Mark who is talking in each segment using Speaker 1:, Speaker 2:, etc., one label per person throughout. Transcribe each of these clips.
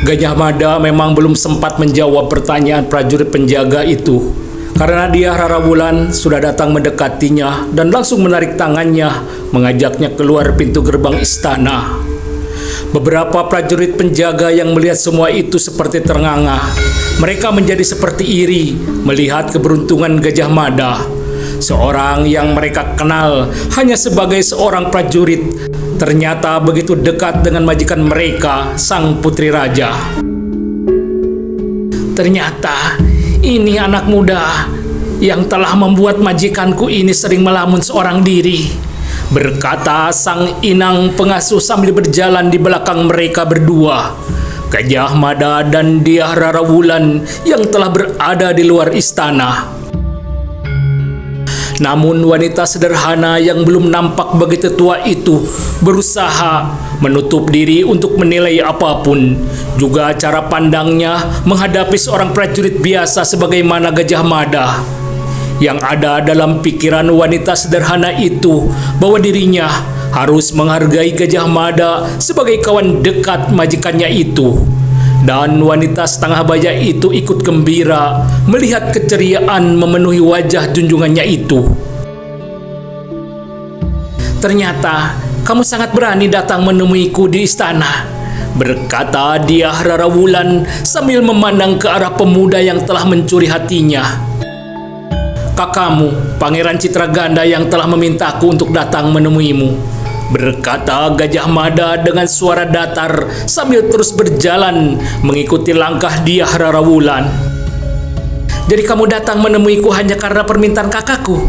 Speaker 1: Gajah Mada memang belum sempat menjawab pertanyaan prajurit penjaga itu, karena dia Rara Wulan sudah datang mendekatinya dan langsung menarik tangannya, mengajaknya keluar pintu gerbang istana. Beberapa prajurit penjaga yang melihat semua itu seperti ternganga. Mereka menjadi seperti iri melihat keberuntungan Gajah Mada, seorang yang mereka kenal hanya sebagai seorang prajurit, ternyata begitu dekat dengan majikan mereka, sang putri raja. Ternyata ini anak muda yang telah membuat majikanku ini sering melamun seorang diri, berkata sang inang pengasuh sambil berjalan di belakang mereka berdua, Gajah Mada dan Dyah Rara Wulan yang telah berada di luar istana. Namun wanita sederhana yang belum nampak begitu tua itu berusaha menutup diri untuk menilai apapun, juga cara pandangnya menghadapi seorang prajurit biasa sebagaimana Gajah Mada. Yang ada dalam pikiran wanita sederhana itu bahwa dirinya harus menghargai Gajah Mada sebagai kawan dekat majikannya itu. Dan wanita setengah baya itu ikut gembira melihat keceriaan memenuhi wajah junjungannya itu. Ternyata kamu sangat berani datang menemuiku di istana, berkata Dyah Rara Wulan sambil memandang ke arah pemuda yang telah mencuri hatinya. Kakakmu, Pangeran Citraganda yang telah memintaku untuk datang menemuimu, berkata Gajah Mada dengan suara datar sambil terus berjalan mengikuti langkah Dyah Rara Wulan. Jadi kamu datang menemuiku hanya karena permintaan kakakku,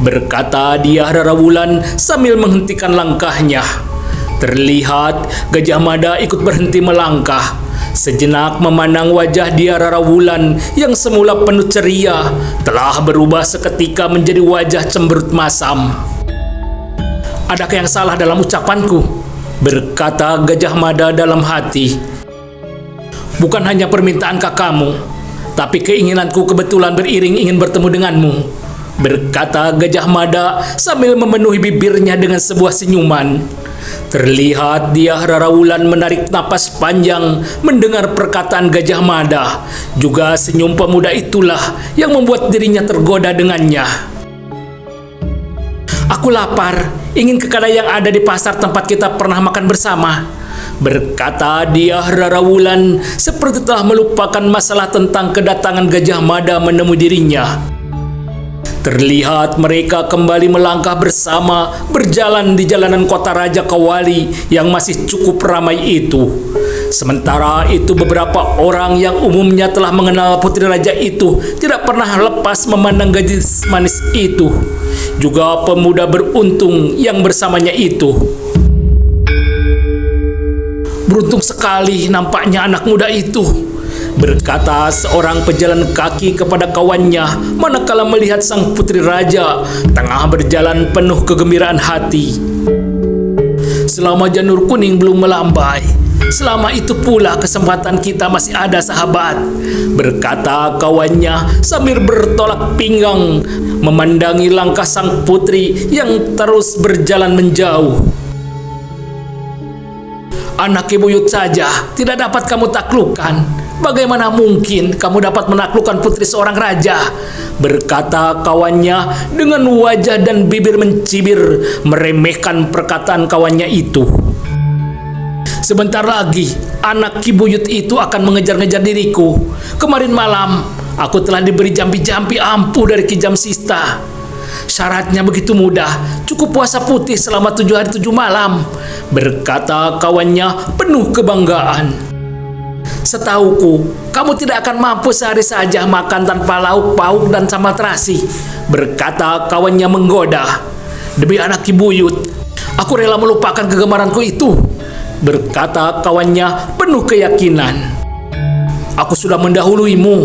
Speaker 1: berkata Dyah Rara Wulan sambil menghentikan langkahnya. Terlihat Gajah Mada ikut berhenti melangkah, sejenak memandang wajah Dyah Rara Wulan yang semula penuh ceria telah berubah seketika menjadi wajah cemberut masam. Adakah yang salah dalam ucapanku? Berkata Gajah Mada dalam hati. Bukan hanya permintaan kakakmu, tapi keinginanku kebetulan beriring ingin bertemu denganmu, berkata Gajah Mada sambil memenuhi bibirnya dengan sebuah senyuman. Terlihat Dyah Rara Wulan menarik napas panjang mendengar perkataan Gajah Mada. Juga senyum pemuda itulah yang membuat dirinya tergoda dengannya. Aku lapar, ingin ke kedai yang ada di pasar tempat kita pernah makan bersama, berkata Dyah Rara Wulan seperti telah melupakan masalah tentang kedatangan Gajah Mada menemui dirinya. Terlihat mereka kembali melangkah bersama berjalan di jalanan kota Raja Kawali yang masih cukup ramai itu. Sementara itu beberapa orang yang umumnya telah mengenal putri raja itu tidak pernah lepas memandang gadis manis itu, juga pemuda beruntung yang bersamanya itu. Beruntung sekali nampaknya anak muda itu, berkata seorang pejalan kaki kepada kawannya manakala melihat sang putri raja tengah berjalan penuh kegembiraan hati. Selama janur kuning belum melambai, selama itu pula kesempatan kita masih ada, sahabat, berkata kawannya sambil bertolak pinggang memandangi langkah sang putri yang terus berjalan menjauh. Anak buyut saja tidak dapat kamu taklukkan, bagaimana mungkin kamu dapat menaklukkan putri seorang raja, berkata kawannya dengan wajah dan bibir mencibir meremehkan perkataan kawannya itu. Sebentar lagi anak buyut itu akan mengejar-ngejar diriku. Kemarin malam aku telah diberi jampi-jampi ampuh dari Ki Jamsista. Syaratnya begitu mudah, cukup puasa putih selama 7 hari 7 malam, berkata kawannya penuh kebanggaan. Setauku, kamu tidak akan mampu sehari saja makan tanpa lauk pauk dan sambal terasi, berkata kawannya menggoda. Demi anak buyut, aku rela melupakan kegemaranku itu, berkata kawannya penuh keyakinan. Aku sudah mendahuluimu,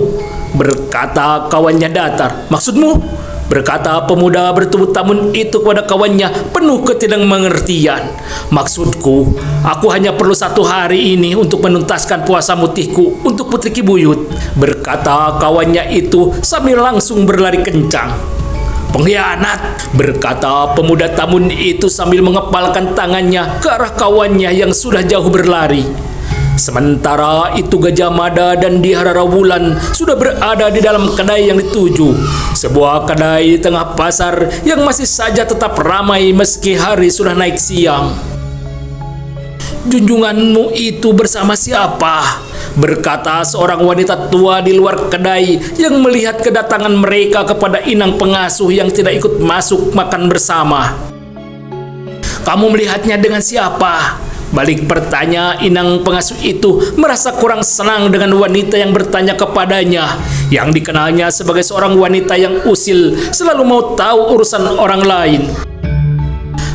Speaker 1: berkata kawannya datar. Maksudmu? Berkata pemuda bertubuh tamun itu kepada kawannya penuh ketidakmengertian. Maksudku, aku hanya perlu 1 hari ini untuk menuntaskan puasa mutihku untuk putri Ki Buyut, berkata kawannya itu sambil langsung berlari kencang. Pengkhianat, berkata pemuda tamun itu sambil mengepalkan tangannya ke arah kawannya yang sudah jauh berlari. Sementara itu Gajah Mada dan Dihara Rawulan sudah berada di dalam kedai yang dituju. Sebuah kedai di tengah pasar yang masih saja tetap ramai meski hari sudah naik siang. "Junjunganmu itu bersama siapa?" berkata seorang wanita tua di luar kedai yang melihat kedatangan mereka kepada inang pengasuh yang tidak ikut masuk makan bersama. "Kamu melihatnya dengan siapa?" balik bertanya inang pengasuh itu, merasa kurang senang dengan wanita yang bertanya kepadanya, yang dikenalnya sebagai seorang wanita yang usil, selalu mau tahu urusan orang lain.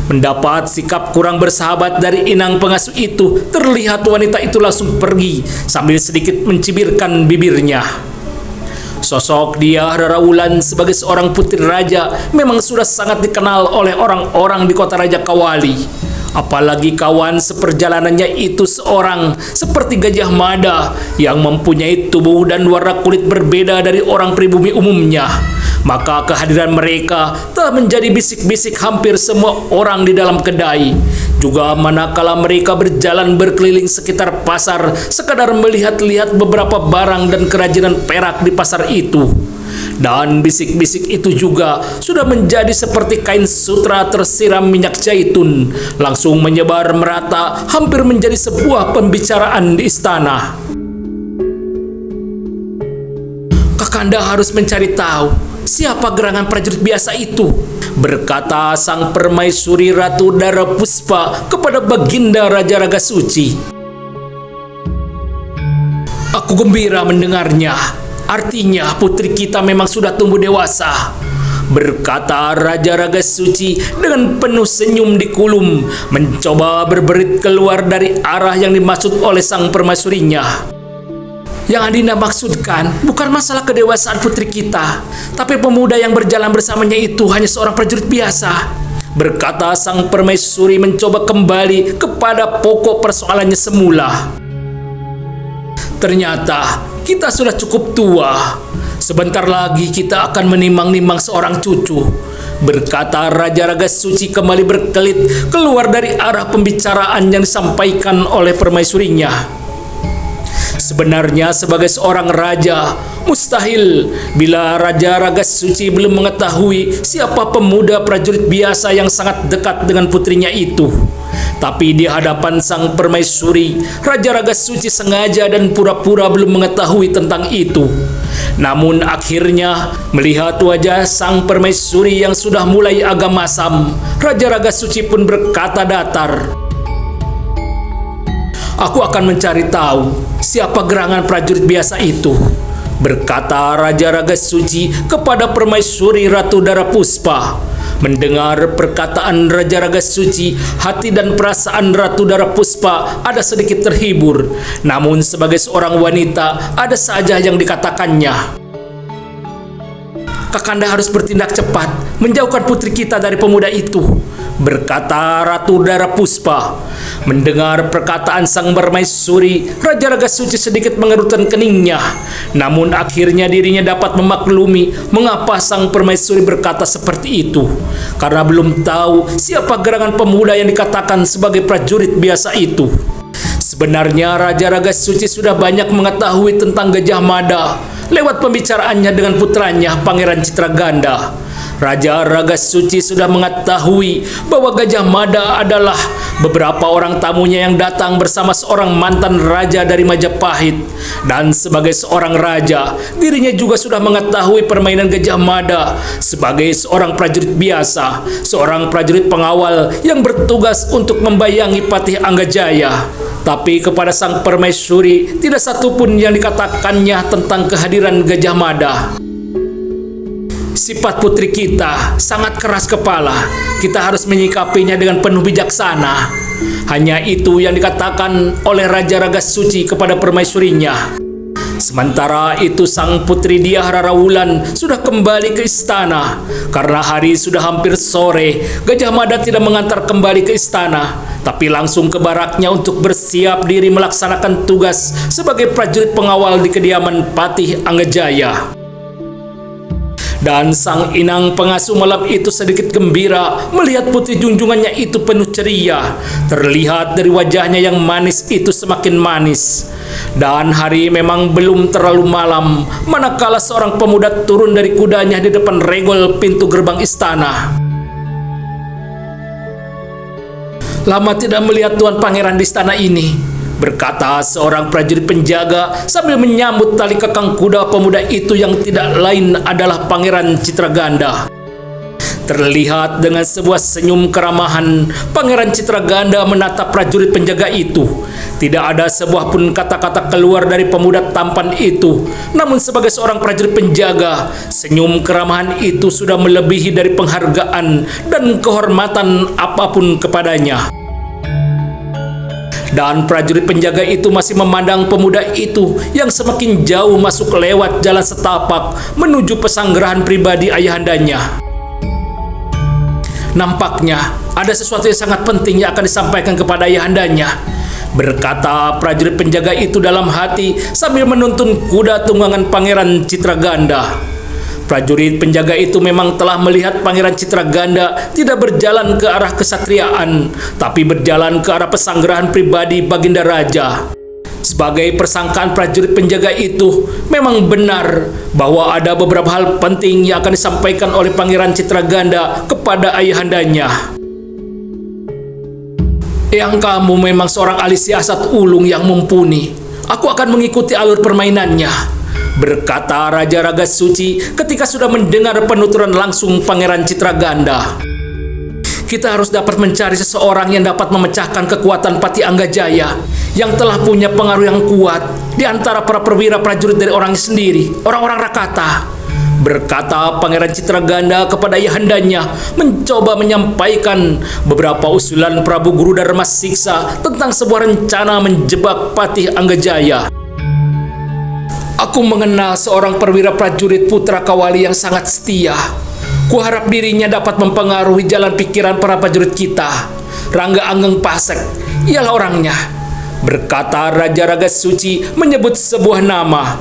Speaker 1: Mendapat sikap kurang bersahabat dari inang pengasuh itu, terlihat wanita itu langsung pergi sambil sedikit mencibirkan bibirnya. Sosok Dihara Rawulan sebagai seorang putri raja memang sudah sangat dikenal oleh orang-orang di kota Raja Kawali. Apalagi kawan seperjalanannya itu seorang seperti Gajah Mada yang mempunyai tubuh dan warna kulit berbeda dari orang pribumi umumnya. Maka kehadiran mereka telah menjadi bisik-bisik hampir semua orang di dalam kedai. Juga manakala mereka berjalan berkeliling sekitar pasar sekadar melihat-lihat beberapa barang dan kerajinan perak di pasar itu. Dan bisik-bisik itu juga sudah menjadi seperti kain sutra tersiram minyak zaitun, langsung menyebar merata hampir menjadi sebuah pembicaraan di istana. "Kakanda harus mencari tahu siapa gerangan prajurit biasa itu," berkata sang permaisuri Ratu Dara Puspa kepada Baginda Raja Raga Suci. "Aku gembira mendengarnya. Artinya putri kita memang sudah tumbuh dewasa," berkata Raja Raga Suci dengan penuh senyum di kulum, mencoba berberit keluar dari arah yang dimaksud oleh sang permaisurinya. "Yang Adinda maksudkan bukan masalah kedewasaan putri kita, tapi pemuda yang berjalan bersamanya itu hanya seorang prajurit biasa," berkata sang permaisuri mencoba kembali kepada pokok persoalannya semula. "Ternyata kita sudah cukup tua. Sebentar lagi kita akan menimang-nimang seorang cucu," berkata Raja Raga Suci kembali berkelit keluar dari arah pembicaraan yang disampaikan oleh permaisurinya. Sebenarnya sebagai seorang raja, mustahil bila Raja Raga Suci belum mengetahui siapa pemuda prajurit biasa yang sangat dekat dengan putrinya itu. Tapi di hadapan sang permaisuri, Raja Raga Suci sengaja dan pura-pura belum mengetahui tentang itu. Namun akhirnya melihat wajah sang permaisuri yang sudah mulai agak masam, Raja Raga Suci pun berkata datar, "Aku akan mencari tahu siapa gerangan prajurit biasa itu," berkata Raja Raga Suci kepada permaisuri Ratu Dara Puspa. Mendengar perkataan Raja Raga Suci, hati dan perasaan Ratu Dara Puspa ada sedikit terhibur. Namun sebagai seorang wanita, ada saja yang dikatakannya. "Kakanda harus bertindak cepat, menjauhkan putri kita dari pemuda itu," berkata Ratu Dara Puspa. Mendengar perkataan sang permaisuri, Raja Raga Suci sedikit mengerutkan keningnya. Namun akhirnya dirinya dapat memaklumi mengapa sang permaisuri berkata seperti itu. Karena belum tahu siapa gerangan pemuda yang dikatakan sebagai prajurit biasa itu. Sebenarnya Raja Raga Suci sudah banyak mengetahui tentang Gajah Mada lewat pembicaraannya dengan putranya Pangeran Citraganda. Raja Raga Suci sudah mengetahui bahwa Gajah Mada adalah beberapa orang tamunya yang datang bersama seorang mantan raja dari Majapahit. Dan sebagai seorang raja, dirinya juga sudah mengetahui permainan Gajah Mada sebagai seorang prajurit biasa, seorang prajurit pengawal yang bertugas untuk membayangi Patih Anggajaya. Tapi kepada sang permaisuri tidak satupun yang dikatakannya tentang kehadiran Gajah Mada. Sifat putri kita sangat keras kepala. Kita harus menyikapinya dengan penuh bijaksana. Hanya itu yang dikatakan oleh Raja Raga Suci kepada permaisurinya. Sementara itu sang putri Dihara Rawulan sudah kembali ke istana. Karena hari sudah hampir sore, Gajah Mada tidak mengantar kembali ke istana, tapi langsung ke baraknya untuk bersiap diri melaksanakan tugas sebagai prajurit pengawal di kediaman Patih Anggajaya. Dan sang inang pengasuh malam itu sedikit gembira melihat putri junjungannya itu penuh ceria. Terlihat dari wajahnya yang manis itu semakin manis. Dan hari memang belum terlalu malam manakala seorang pemuda turun dari kudanya di depan regol pintu gerbang istana. Lama tidak melihat Tuan Pangeran di istana ini, berkata seorang prajurit penjaga sambil menyambut tali kekang kuda pemuda itu yang tidak lain adalah Pangeran Citraganda. Terlihat dengan sebuah senyum keramahan, Pangeran Citraganda menatap prajurit penjaga itu. Tidak ada sebuah pun kata-kata keluar dari pemuda tampan itu. Namun sebagai seorang prajurit penjaga, senyum keramahan itu sudah melebihi dari penghargaan dan kehormatan apapun kepadanya. Dan prajurit penjaga itu masih memandang pemuda itu yang semakin jauh masuk lewat jalan setapak menuju pesanggerahan pribadi ayahandanya. Nampaknya ada sesuatu yang sangat penting yang akan disampaikan kepada ayahandanya, berkata prajurit penjaga itu dalam hati sambil menuntun kuda tunggangan Pangeran Citraganda. Prajurit penjaga itu memang telah melihat Pangeran Citraganda tidak berjalan ke arah kesatriaan, tapi berjalan ke arah pesanggerahan pribadi Baginda Raja. Sebagai persangkaan prajurit penjaga itu, memang benar bahwa ada beberapa hal penting yang akan disampaikan oleh Pangeran Citraganda kepada ayahandanya. Yang kamu memang seorang ahli siasat ulung yang mumpuni. Aku akan mengikuti alur permainannya, berkata Raja Raga Suci ketika sudah mendengar penuturan langsung Pangeran Citraganda. Kita harus dapat mencari seseorang yang dapat memecahkan kekuatan Pati Anggajaya yang telah punya pengaruh yang kuat di antara para perwira prajurit dari orangnya sendiri, orang-orang Rakata, berkata Pangeran Citraganda kepada ayahandanya, mencoba menyampaikan beberapa usulan Prabu Guru Dharma Siksa tentang sebuah rencana menjebak Pati Anggajaya. Aku mengenal seorang perwira prajurit putra Kawali yang sangat setia. Kuharap dirinya dapat mempengaruhi jalan pikiran para prajurit kita. Rangga Anggeng Pasek, ialah orangnya, berkata Raja Raga Suci menyebut sebuah nama.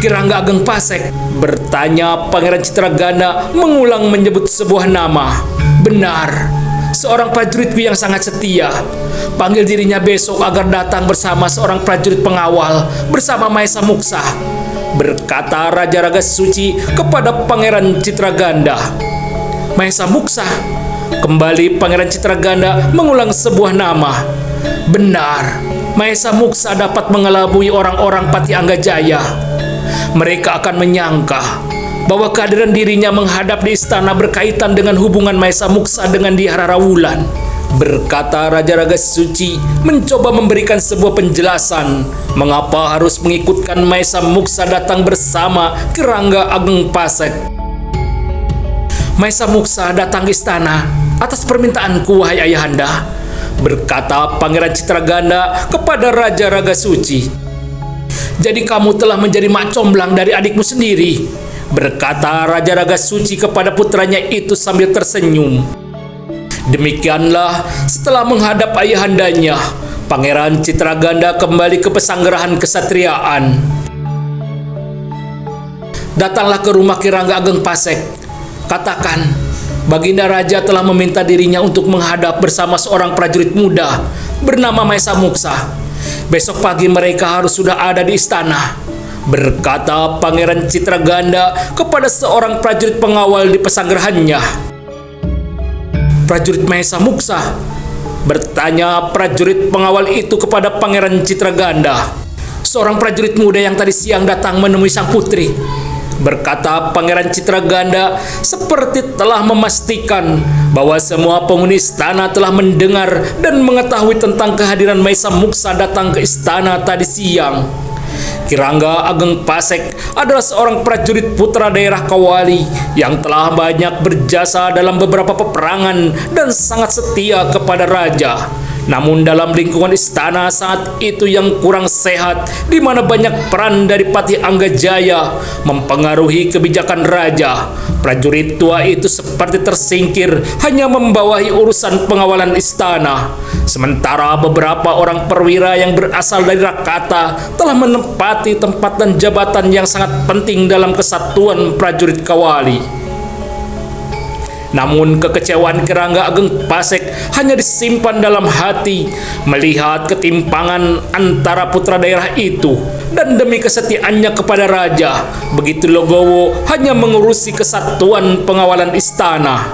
Speaker 1: Kirangga Ageng Pasek, bertanya Pangeran Citraganda mengulang menyebut sebuah nama. Benar, seorang prajuritku yang sangat setia. Panggil dirinya besok agar datang bersama seorang prajurit pengawal bersama Maesa Muksa, berkata Raja Raga Suci kepada Pangeran Citraganda. Maesa Muksa, kembali Pangeran Citraganda mengulang sebuah nama. Benar, Maesa Muksa dapat mengelabui orang-orang Pati Anggajaya. Mereka akan menyangka bahwa kehadiran dirinya menghadap di istana berkaitan dengan hubungan Maesa Muksa dengan Dihara Rawulan, berkata Raja Raga Suci mencoba memberikan sebuah penjelasan mengapa harus mengikutkan Maesa Muksa datang bersama Kirangga Ageng Pasek. Maesa Muksa datang ke istana atas permintaanku, wahai ayahanda, berkata Pangeran Citraganda kepada Raja Raga Suci. Jadi kamu telah menjadi mak comblang dari adikmu sendiri, berkata Raja Raga Suci kepada putranya itu sambil tersenyum. Demikianlah setelah menghadap ayahandanya, Pangeran Citraganda kembali ke pesanggerahan kesatriaan. Datanglah ke rumah Kirangga Ageng Pasek. Katakan, Baginda Raja telah meminta dirinya untuk menghadap bersama seorang prajurit muda bernama Maesa Muksa. Besok pagi mereka harus sudah ada di istana, berkata Pangeran Citraganda kepada seorang prajurit pengawal di pesanggerahannya. Prajurit Maesa Muksa, bertanya prajurit pengawal itu kepada Pangeran Citraganda. Seorang prajurit muda yang tadi siang datang menemui sang putri, berkata Pangeran Citraganda seperti telah memastikan bahwa semua penghuni istana telah mendengar dan mengetahui tentang kehadiran Maesa Muksa datang ke istana tadi siang. Kirangga Ageng Pasek adalah seorang prajurit putra daerah Kawali yang telah banyak berjasa dalam beberapa peperangan dan sangat setia kepada raja. Namun dalam lingkungan istana saat itu yang kurang sehat, di mana banyak peran dari Patih Anggajaya mempengaruhi kebijakan raja, prajurit tua itu seperti tersingkir hanya membawahi urusan pengawalan istana. Sementara beberapa orang perwira yang berasal dari Rakata telah menempati tempat dan jabatan yang sangat penting dalam kesatuan prajurit Kawali. Namun kekecewaan Kirangga Ageng Pasek hanya disimpan dalam hati melihat ketimpangan antara putra daerah itu, dan demi kesetiaannya kepada raja, begitu Logowo hanya mengurusi kesatuan pengawalan istana.